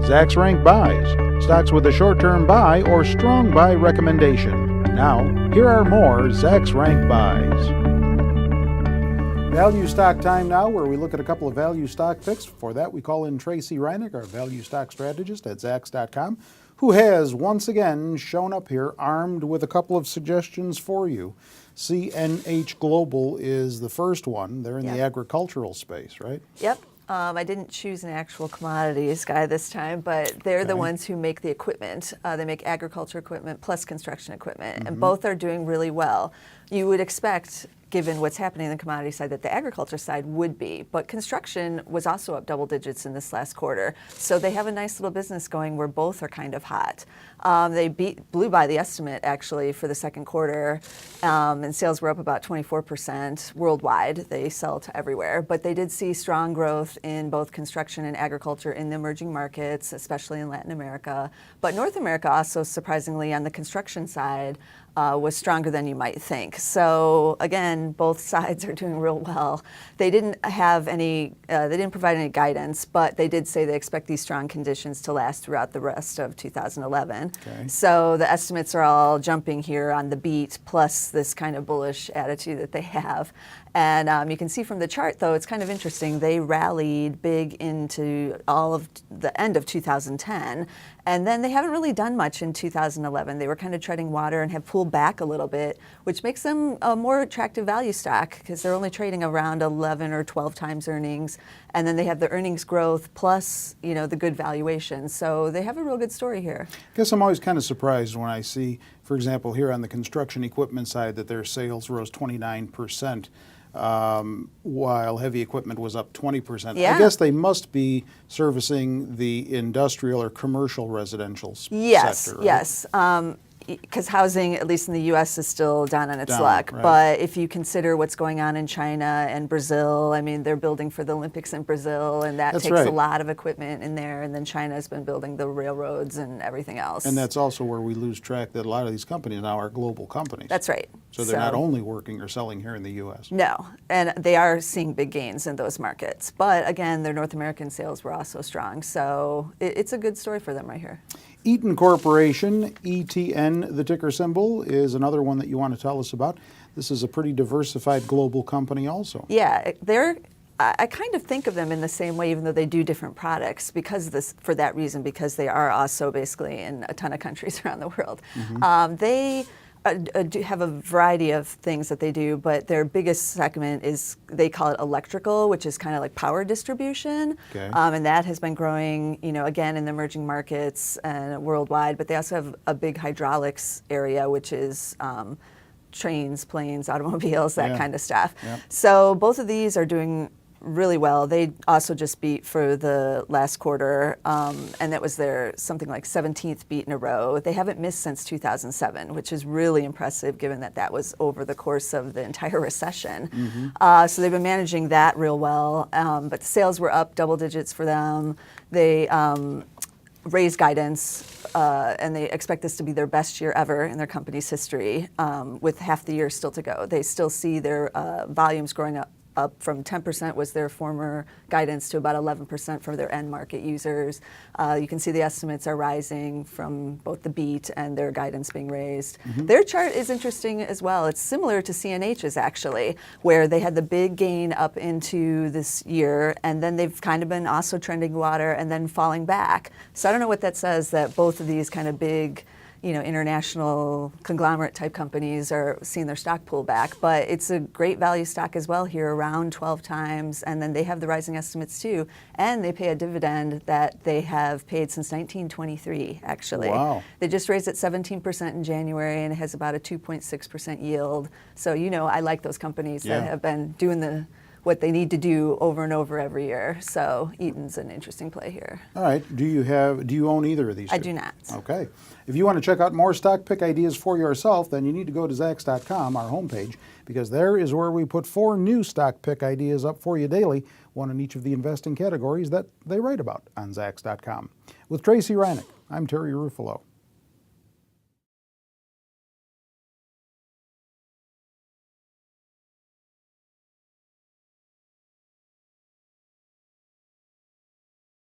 Zacks Rank Buys, stocks with a short-term buy or strong buy recommendation. Now, here are more Zacks Rank Buys. Value stock time now, where we look at a couple of value stock picks. For that, we call in Tracy Reineck, our value stock strategist at Zacks.com, who has once again shown up here armed with a couple of suggestions for you. CNH Global is the first one. They're in the agricultural space, right? Yep. I didn't choose an actual commodities guy this time, but they're the ones who make the equipment. They make agriculture equipment plus construction equipment, and both are doing really well. You would expect, given what's happening in the commodity side, that the agriculture side would be, but construction was also up double digits in this last quarter. So they have a nice little business going where both are kind of hot. They blew by the estimate actually for the second quarter, and sales were up about 24% worldwide. They sell to everywhere, but they did see strong growth in both construction and agriculture in the emerging markets, especially in Latin America. But North America also, surprisingly, on the construction side, was stronger than you might think. So again, both sides are doing real well. They didn't have any, they didn't provide any guidance, but they did say they expect these strong conditions to last throughout the rest of 2011. Okay. So the estimates are all jumping here on the beat, plus this kind of bullish attitude that they have. And you can see from the chart, though, it's kind of interesting. They rallied big into all of the end of 2010, and then they haven't really done much in 2011. They were kind of treading water and have pulled back a little bit, which makes them a more attractive value stock because they're only trading around 11 or 12 times earnings, and then they have the earnings growth plus, you know, the good valuation. So they have a real good story here. I guess I'm always kind of surprised when I see, for example, here on the construction equipment side, that their sales rose 29%. While heavy equipment was up 20%. Yeah. I guess they must be servicing the industrial or commercial residential sector, right? Yes. Because housing, at least in the U.S., is still down on its luck. Right. But if you consider what's going on in China and Brazil, I mean, they're building for the Olympics in Brazil, and that takes a lot of equipment in there. And then China's been building the railroads and everything else. And that's also where we lose track that a lot of these companies now are global companies. That's right. So they're not only working or selling here in the U.S. No, and they are seeing big gains in those markets. But again, their North American sales were also strong. So it's a good story for them right here. Eaton Corporation, ETN, the ticker symbol, is another one that you want to tell us about. This is a pretty diversified global company also. Yeah, I kind of think of them in the same way, even though they do different products, for that reason, because they are also basically in a ton of countries around the world. They do have a variety of things that they do, but their biggest segment is, they call it electrical, which is kind of like power distribution. Okay. And that has been growing, you know, again in the emerging markets and worldwide, but they also have a big hydraulics area, which is trains, planes, automobiles, that kind of stuff. Yep. So both of these are doing really well. They also just beat for the last quarter, and that was their something like 17th beat in a row. They haven't missed since 2007, which is really impressive given that that was over the course of the entire recession. So they've been managing that real well, but sales were up double digits for them. They raised guidance, and they expect this to be their best year ever in their company's history, with half the year still to go. They still see their volumes growing up from 10% was their former guidance to about 11% for their end market users. You can see the estimates are rising from both the beat and their guidance being raised. Their chart is interesting as well. It's similar to CNH's actually, where they had the big gain up into this year, and then they've kind of been also trending water and then falling back. So I don't know what that says, that both of these kind of big, you know, international conglomerate type companies are seeing their stock pull back, but it's a great value stock as well here, around 12 times, and then they have the rising estimates too, and they pay a dividend that they have paid since 1923 actually. Wow. They just raised it 17% in January, and it has about a 2.6% yield. So, you know, I like those companies that have been doing what they need to do over and over every year. So Eaton's an interesting play here. All right. Do you own either of these two? I do not. Okay. If you want to check out more stock pick ideas for yourself, then you need to go to Zacks.com, our homepage, because there is where we put 4 new stock pick ideas up for you daily, one in each of the investing categories that they write about on Zacks.com. With Tracy Reineck, I'm Terry Ruffalo.